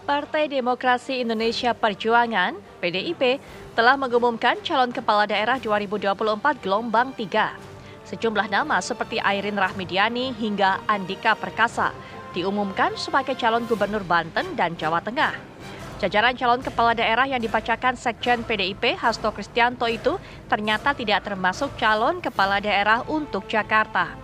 Partai Demokrasi Indonesia Perjuangan (PDIP) telah mengumumkan calon kepala daerah 2024 gelombang 3. Sejumlah nama seperti Airin Rahmidiani hingga Andika Perkasa diumumkan sebagai calon gubernur Banten dan Jawa Tengah. Jajaran calon kepala daerah yang dibacakan Sekjen PDIP Hasto Kristianto itu ternyata tidak termasuk calon kepala daerah untuk Jakarta.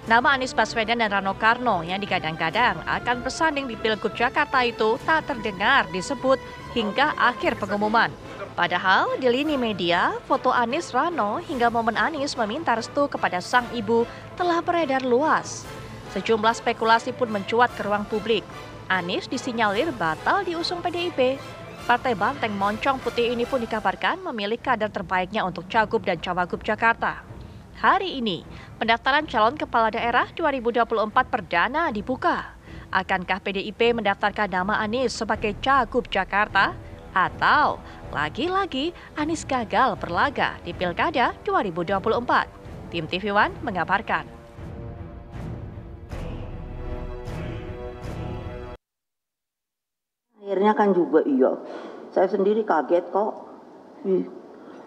Nama Anies Baswedan dan Rano Karno yang digadang-gadang akan bersanding di Pilgub Jakarta itu tak terdengar disebut hingga akhir pengumuman. Padahal di lini media, foto Anies Rano hingga momen Anies meminta restu kepada sang ibu telah beredar luas. Sejumlah spekulasi pun mencuat ke ruang publik. Anies disinyalir batal diusung PDIP. Partai Banteng Moncong Putih ini pun dikabarkan memilih kader terbaiknya untuk Cagup dan Cawagup Jakarta. Hari ini, pendaftaran calon kepala daerah 2024 perdana dibuka. Akankah PDIP mendaftarkan nama Anies sebagai Cagup Jakarta? Atau lagi-lagi Anies gagal berlaga di Pilkada 2024? Tim TV One mengabarkan. Akhirnya kan juga iya, saya sendiri kaget kok.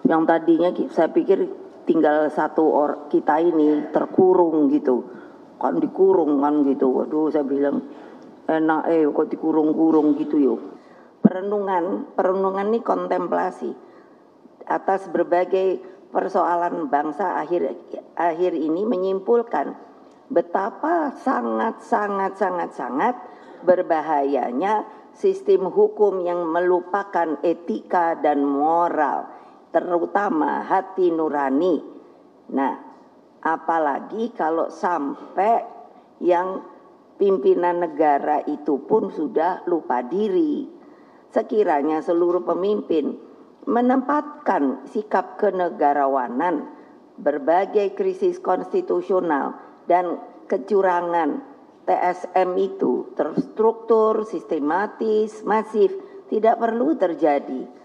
Yang tadinya saya pikir tinggal satu orang kita ini terkurung gitu, kan dikurung kan gitu. Waduh, saya bilang enak kok dikurung-kurung gitu yuk. Perenungan ini kontemplasi atas berbagai persoalan bangsa akhir ini menyimpulkan betapa sangat berbahayanya sistem hukum yang melupakan etika dan moral, terutama hati nurani. Nah, apalagi kalau sampai yang pimpinan negara itu pun sudah lupa diri. Sekiranya seluruh pemimpin menempatkan sikap kenegarawanan, berbagai krisis konstitusional dan kecurangan TSM itu terstruktur, sistematis, masif, tidak perlu terjadi.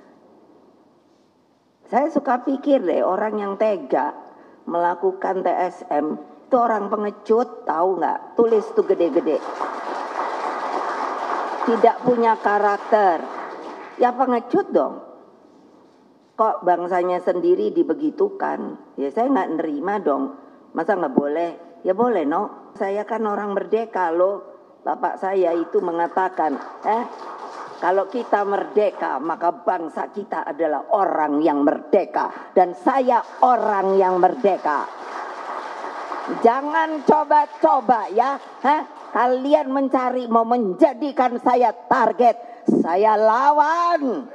Saya suka pikir deh, orang yang tega melakukan TSM itu orang pengecut, tahu nggak? Tulis tuh gede-gede. Tidak punya karakter, ya pengecut dong. Kok bangsanya sendiri dibegitukan? Ya saya nggak nerima dong. Masa nggak boleh? Ya boleh no. Saya kan orang merdeka loh. Bapak saya itu mengatakan, kalau kita merdeka, maka bangsa kita adalah orang yang merdeka. Dan saya orang yang merdeka. Jangan coba-coba ya. Kalian mencari, mau menjadikan saya target. Saya lawan.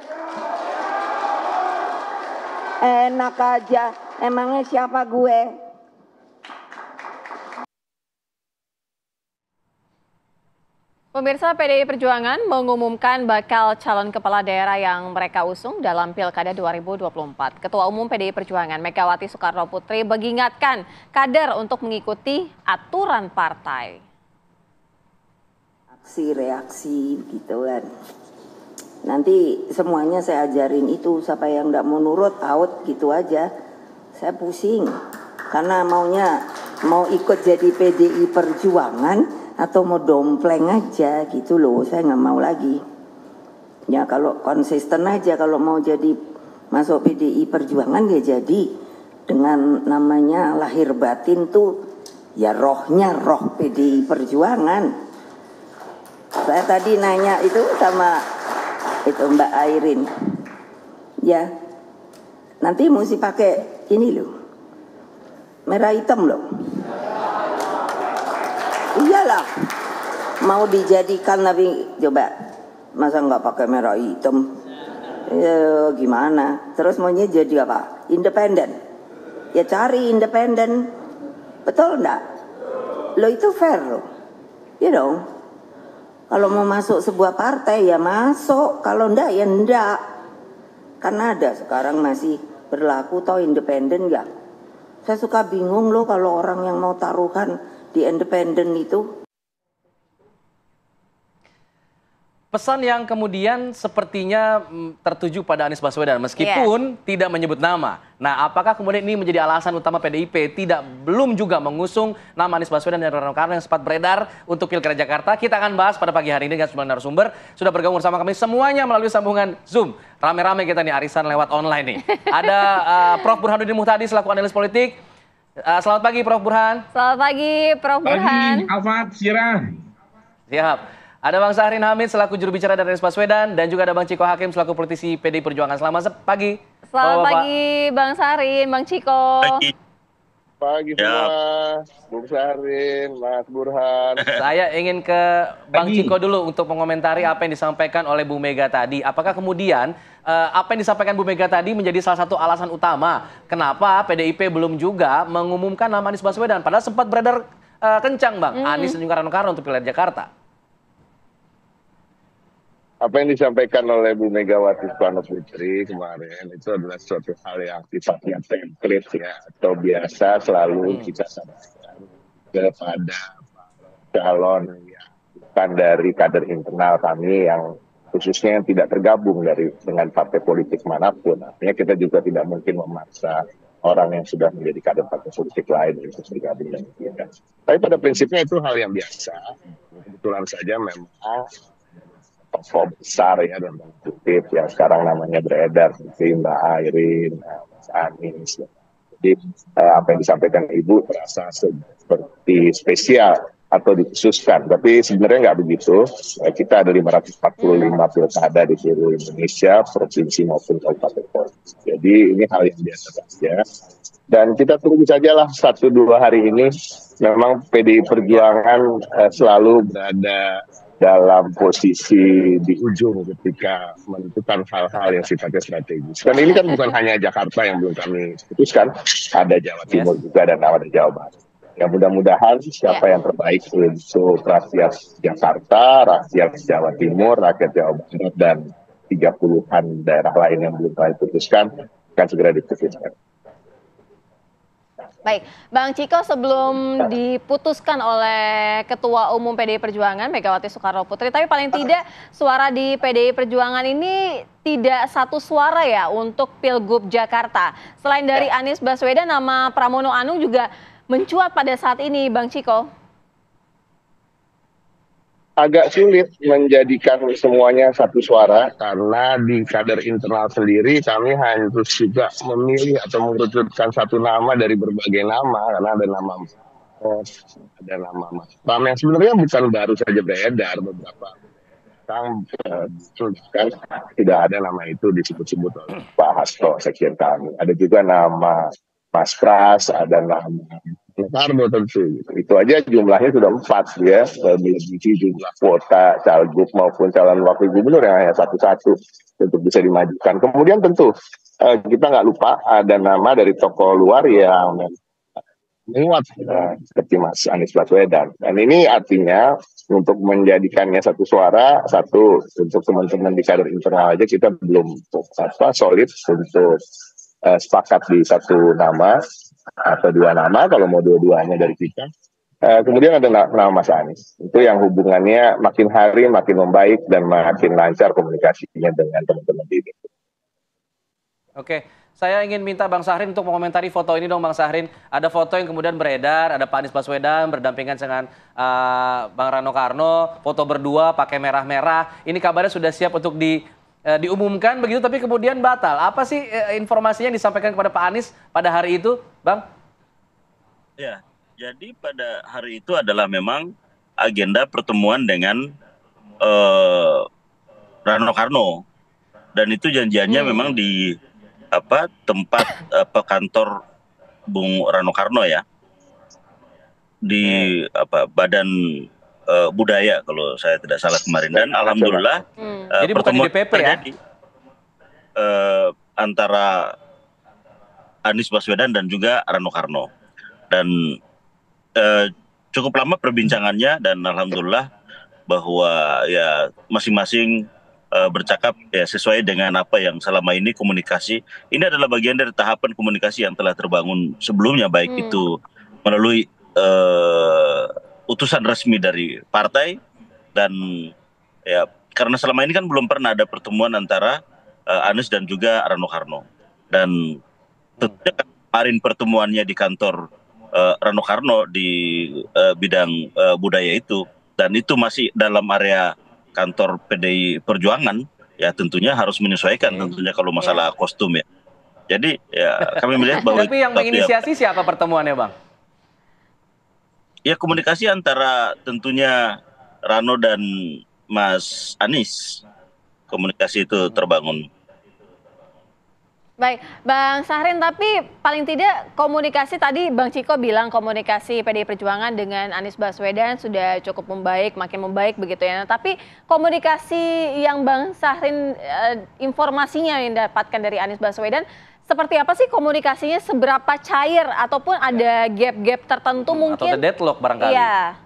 Enak aja. Emangnya siapa gue? Pemirsa, PDI Perjuangan mengumumkan bakal calon kepala daerah yang mereka usung dalam Pilkada 2024. Ketua Umum PDI Perjuangan Megawati Soekarno Putri mengingatkan kader untuk mengikuti aturan partai. Aksi-reaksi gitu kan. Nanti semuanya saya ajarin itu, siapa yang enggak mau nurut out gitu aja. Saya pusing karena mau ikut jadi PDI Perjuangan atau mau dompleng aja gitu loh, saya nggak mau lagi. Ya kalau konsisten aja, kalau mau jadi masuk PDI Perjuangan ya jadi dengan namanya lahir batin tuh ya rohnya roh PDI Perjuangan. Saya tadi nanya itu sama itu Mbak Airin, ya nanti mesti pakai ini loh, merah hitam loh. Iyalah, mau dijadikan tapi coba masa nggak pakai merah hitam? Ya gimana? Terus maunya jadi apa? Independen? Ya cari independen, betul enggak? Lo itu fair loh, ya dong. Kalau mau masuk sebuah partai ya masuk, kalau enggak ya enggak. Karena ada sekarang masih berlaku toh independen ya. Saya suka bingung loh kalau orang yang mau taruhan di independen itu. pesan yang kemudian sepertinya tertuju pada Anies Baswedan meskipun tidak menyebut nama. Nah, apakah kemudian ini menjadi alasan utama PDIP belum juga mengusung nama Anies Baswedan dan Rano Karno yang sempat beredar untuk Pilkada Jakarta? Kita akan bahas pada pagi hari ini dengan sejumlah narasumber. Sudah bergabung bersama kami semuanya melalui sambungan Zoom. Rame-rame kita nih arisan lewat online nih. Ada Prof. Burhanuddin Muhtadi selaku analis politik. Selamat pagi Prof. Burhan. Selamat pagi Prof. Burhan. Pagi, Alfat, Sirah. Siap. Ada Bang Syahrin Hamid selaku juru bicara dari Anies Baswedan dan juga ada Bang Ciko Hakim selaku politisi PDI Perjuangan. Selamat pagi. Selamat pagi Bang Syahrin, Bang Ciko. Pagi semua, Bung Syahrin, Mas Burhan. Saya ingin ke Bang Ciko dulu untuk mengomentari apa yang disampaikan oleh Bu Mega tadi. Apakah kemudian apa yang disampaikan Bu Mega tadi menjadi salah satu alasan utama kenapa PDIP belum juga mengumumkan nama Anies Baswedan? Padahal sempat beredar kencang Bang, Anies dan juga Rano Karno untuk Pilkada Jakarta. Apa yang disampaikan oleh Bu Megawati Soekarno Putri kemarin itu adalah suatu hal yang sifatnya template ya, atau biasa selalu kita sampaikan kepada calon yang bukan dari kader internal kami yang khususnya yang tidak tergabung dengan partai politik manapun. Artinya kita juga tidak mungkin memaksa orang yang sudah menjadi kader partai politik lain untuk bergabung dengan kita. Tapi pada prinsipnya itu hal yang biasa. Kebetulan saja memang tokoh besar ya dalam kutip yang sekarang namanya beredar seperti Mbak Airin, Mas Anies. Jadi apa yang disampaikan Ibu terasa seperti spesial atau dikhususkan, tapi sebenarnya nggak begitu. Kita ada 545 pilkada di seluruh Indonesia, provinsi maupun kabupaten kota. Jadi ini hal yang biasa saja. Dan kita tunggu sajalah 1-2 hari ini. Memang PDI Perjuangan selalu berada dalam posisi di ujung ketika menentukan hal-hal yang sifatnya strategis. Dan ini kan bukan hanya Jakarta yang belum kami putuskan, ada Jawa Timur juga dan ada Jawa Barat. Ya mudah-mudahan siapa yang terbaik untuk rakyat Jakarta, rakyat Jawa Timur, rakyat Jawa Barat, dan 30-an daerah lain yang belum kami putuskan akan segera diputuskan. Baik, Bang Ciko, sebelum diputuskan oleh Ketua Umum PDI Perjuangan Megawati Soekarno Putri, tapi paling tidak suara di PDI Perjuangan ini tidak satu suara ya untuk Pilgub Jakarta. Selain dari Anies Baswedan, nama Pramono Anung juga mencuat pada saat ini, Bang Ciko. Agak sulit menjadikan semuanya satu suara karena di kader internal sendiri kami harus juga memilih atau mengerucutkan satu nama dari berbagai nama, karena ada nama Mas Pram yang sebenarnya bukan baru saja beredar, beberapa kan tidak ada nama itu disebut-sebut oleh Pak Hasto sekjen kami. Ada juga nama Mas Pras, ada nama Karno tentu. Itu aja jumlahnya sudah 4 ya, melebihi jumlah kuota calegub maupun calon wakil gubernur yang hanya satu-satu untuk bisa dimajukan. Kemudian tentu kita nggak lupa ada nama dari tokoh luar yang menguat seperti Mas Anies Baswedan. Dan ini artinya untuk menjadikannya satu suara, satu untuk teman-teman di kader internal aja kita belum solid untuk sepakat di satu nama atau 2 nama, kalau mau dua-duanya dari kita. Kemudian ada nama Mas Anies. Itu yang hubungannya makin hari makin membaik dan makin lancar komunikasinya dengan teman-teman di ini. Oke, saya ingin minta Bang Syahrin untuk mengomentari foto ini dong Bang Syahrin. Ada foto yang kemudian beredar, ada Pak Anies Baswedan berdampingan dengan Bang Rano Karno, foto berdua pakai merah-merah. Ini kabarnya sudah siap untuk diumumkan begitu, tapi kemudian batal. Apa sih informasinya yang disampaikan kepada Pak Anies pada hari itu, Bang? Ya, jadi pada hari itu adalah memang agenda pertemuan dengan Rano Karno, dan itu janjiannya memang di tempat kantor Bung Rano Karno ya, di Badan Budaya kalau saya tidak salah kemarin. Dan alhamdulillah jadi bukan di DPP terjadi antara Anies Baswedan dan juga Rano Karno, dan cukup lama perbincangannya, dan alhamdulillah bahwa ya masing-masing bercakap ya sesuai dengan apa yang selama ini komunikasi. Ini adalah bagian dari tahapan komunikasi yang telah terbangun sebelumnya, baik itu melalui utusan resmi dari partai dan ya karena selama ini kan belum pernah ada pertemuan antara Anies dan juga Rano Karno. Dan tentunya kemarin pertemuannya di kantor Rano Karno di bidang budaya itu, dan itu masih dalam area kantor PDI Perjuangan, ya tentunya harus menyesuaikan tentunya kalau masalah kostum ya. Jadi ya kami melihat bahwa tapi yang menginisiasi siapa pertemuannya, Bang? Ya komunikasi antara tentunya Rano dan Mas Anies, komunikasi itu terbangun. Baik, Bang Syahrin, tapi paling tidak komunikasi tadi Bang Ciko bilang komunikasi PDI Perjuangan dengan Anies Baswedan sudah cukup membaik, makin membaik begitu ya. Nah, tapi komunikasi yang Bang Syahrin informasinya yang dapatkan dari Anies Baswedan, seperti apa sih komunikasinya, seberapa cair ataupun ada gap-gap tertentu mungkin? Atau ada deadlock barangkali? Iya.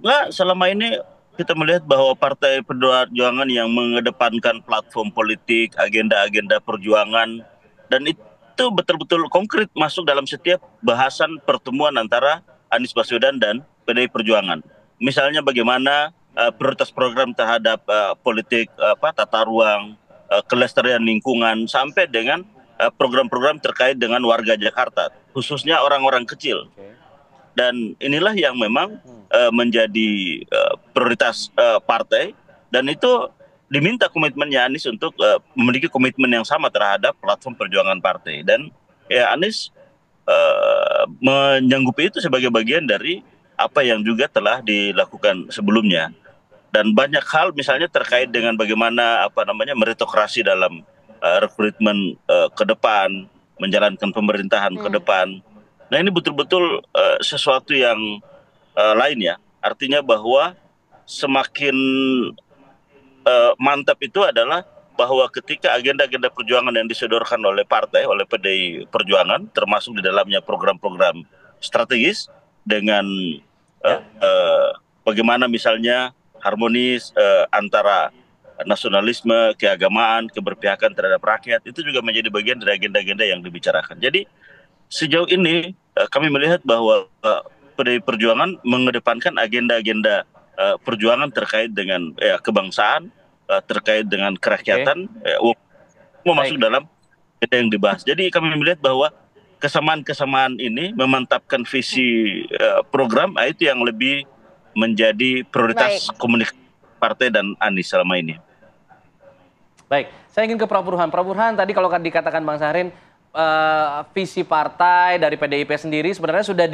Enggak, selama ini kita melihat bahwa Partai Perjuangan yang mengedepankan platform politik, agenda-agenda perjuangan, dan itu betul-betul konkret masuk dalam setiap bahasan pertemuan antara Anies Baswedan dan PDI Perjuangan. Misalnya bagaimana prioritas program terhadap politik tata ruang, kelestarian lingkungan, sampai dengan program-program terkait dengan warga Jakarta, khususnya orang-orang kecil. Dan inilah yang memang menjadi prioritas partai, dan itu diminta komitmennya Anies untuk memiliki komitmen yang sama terhadap platform perjuangan partai. Dan ya Anies menyanggupi itu sebagai bagian dari apa yang juga telah dilakukan sebelumnya. Dan banyak hal misalnya terkait dengan bagaimana meritokrasi dalam rekrutmen ke depan, menjalankan pemerintahan ke depan. Nah ini betul-betul sesuatu yang lain ya. Artinya bahwa semakin mantap itu adalah bahwa ketika agenda-agenda perjuangan yang disodorkan oleh partai, oleh PDI Perjuangan, termasuk di dalamnya program-program strategis dengan bagaimana misalnya harmonis antara nasionalisme, keagamaan, keberpihakan terhadap rakyat, itu juga menjadi bagian dari agenda-agenda yang dibicarakan. Jadi sejauh ini kami melihat bahwa PDI Perjuangan mengedepankan agenda-agenda perjuangan terkait dengan kebangsaan, terkait dengan kerakyatan, mau masuk dalam agenda yang dibahas. Jadi kami melihat bahwa kesamaan-kesamaan ini memantapkan visi program, itu yang lebih menjadi prioritas komunikasi partai dan Anies selama ini. Baik, saya ingin ke Prof. Burhan. Prof. Burhan, tadi kalau dikatakan Bang Syahrin, visi partai dari PDIP sendiri sebenarnya sudah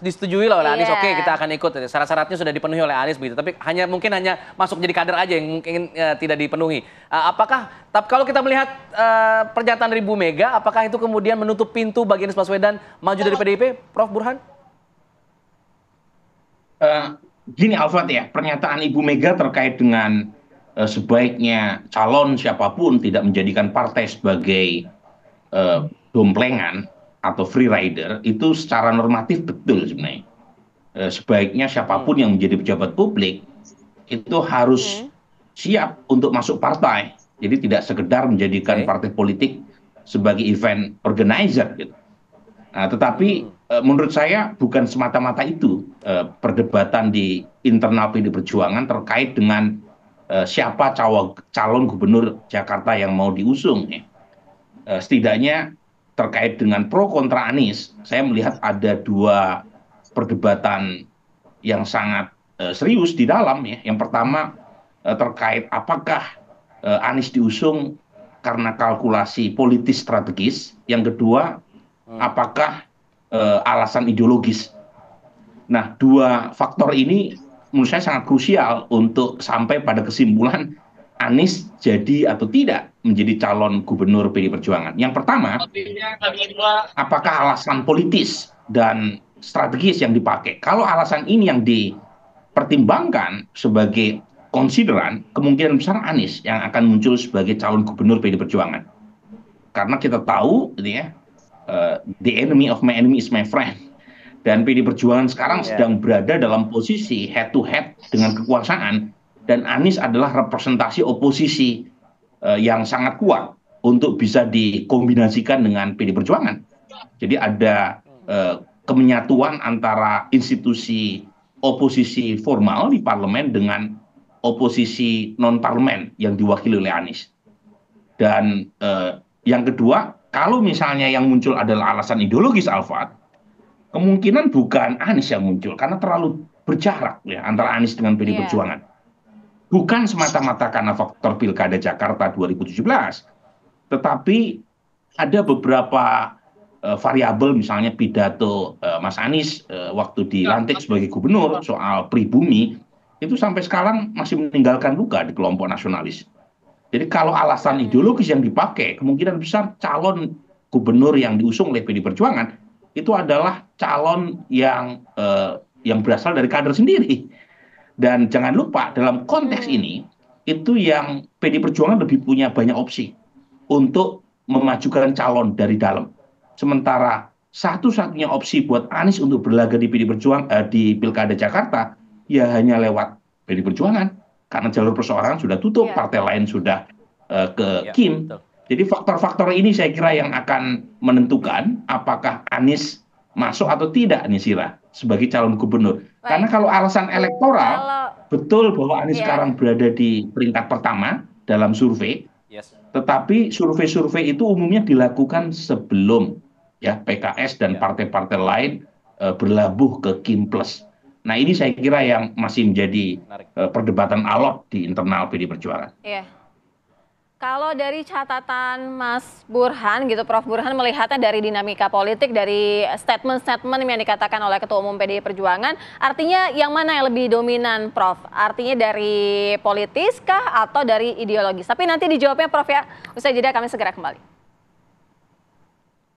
disetujui oleh Anies. Oke, kita akan ikut. Syarat-syaratnya sudah dipenuhi oleh Anies begitu. Tapi mungkin hanya masuk jadi kader aja yang mungkin tidak dipenuhi. Tapi kalau kita melihat pernyataan dari Bu Mega, apakah itu kemudian menutup pintu bagi Anies Baswedan maju dari PDIP, Prof. Burhan? Gini Alfred ya, pernyataan Ibu Mega terkait dengan sebaiknya calon siapapun tidak menjadikan partai sebagai domplengan atau free rider, itu secara normatif betul sebenarnya. Sebaiknya siapapun yang menjadi pejabat publik itu harus siap untuk masuk partai. Jadi tidak sekedar menjadikan partai politik sebagai event organizer gitu. Nah, tetapi menurut saya bukan semata-mata itu perdebatan di internal PDI Perjuangan terkait dengan siapa calon gubernur Jakarta yang mau diusung. Setidaknya terkait dengan pro kontra Anies, saya melihat ada dua perdebatan yang sangat serius di dalam ya. Yang pertama terkait apakah Anies diusung karena kalkulasi politis strategis. Yang kedua, apakah alasan ideologis. Nah, dua faktor ini menurut saya sangat krusial untuk sampai pada kesimpulan Anies jadi atau tidak menjadi calon gubernur PDI Perjuangan. Yang pertama, apakah alasan politis dan strategis yang dipakai? Kalau alasan ini yang dipertimbangkan sebagai konsideran, kemungkinan besar Anies yang akan muncul sebagai calon gubernur PDI Perjuangan. Karena kita tahu, the enemy of my enemy is my friend. Dan PDI Perjuangan sekarang sedang berada dalam posisi head to head dengan kekuasaan. Dan Anies adalah representasi oposisi yang sangat kuat untuk bisa dikombinasikan dengan PDI Perjuangan. Jadi ada kemenyatuan antara institusi oposisi formal di parlemen dengan oposisi non-parlemen yang diwakili oleh Anies. Dan yang kedua, kalau misalnya yang muncul adalah alasan ideologis, Alfat, kemungkinan bukan Anies yang muncul karena terlalu berjarak ya antara Anies dengan PD Perjuangan. Bukan semata-mata karena faktor Pilkada Jakarta 2017, tetapi ada beberapa variabel, misalnya pidato Mas Anies waktu dilantik sebagai gubernur soal pribumi, itu sampai sekarang masih meninggalkan luka di kelompok nasionalis. Jadi kalau alasan ideologis yang dipakai, kemungkinan besar calon gubernur yang diusung oleh PD Perjuangan itu adalah calon yang berasal dari kader sendiri. Dan jangan lupa dalam konteks ini, itu yang PD Perjuangan lebih punya banyak opsi untuk memajukan calon dari dalam. Sementara satu-satunya opsi buat Anies untuk berlaga di PD Perjuangan di Pilkada Jakarta ya hanya lewat PD Perjuangan karena jalur perseorangan sudah tutup, partai lain sudah ke Kim. Jadi faktor-faktor ini saya kira yang akan menentukan apakah Anies masuk atau tidak Nisira sebagai calon gubernur. Karena kalau alasan elektoral, betul bahwa Anies sekarang berada di peringkat pertama dalam survei. Tetapi survei-survei itu umumnya dilakukan sebelum ya PKS dan partai-partai lain berlabuh ke Kim Plus. Nah ini saya kira yang masih menjadi perdebatan alot di internal PD Perjuangan. Kalau dari catatan Mas Burhan gitu, Prof. Burhan melihatnya dari dinamika politik, dari statement-statement yang dikatakan oleh Ketua Umum PDI Perjuangan, artinya yang mana yang lebih dominan, Prof? Artinya dari politis kah atau dari ideologis? Tapi nanti dijawabnya, Prof ya. Usai jeda kami segera kembali.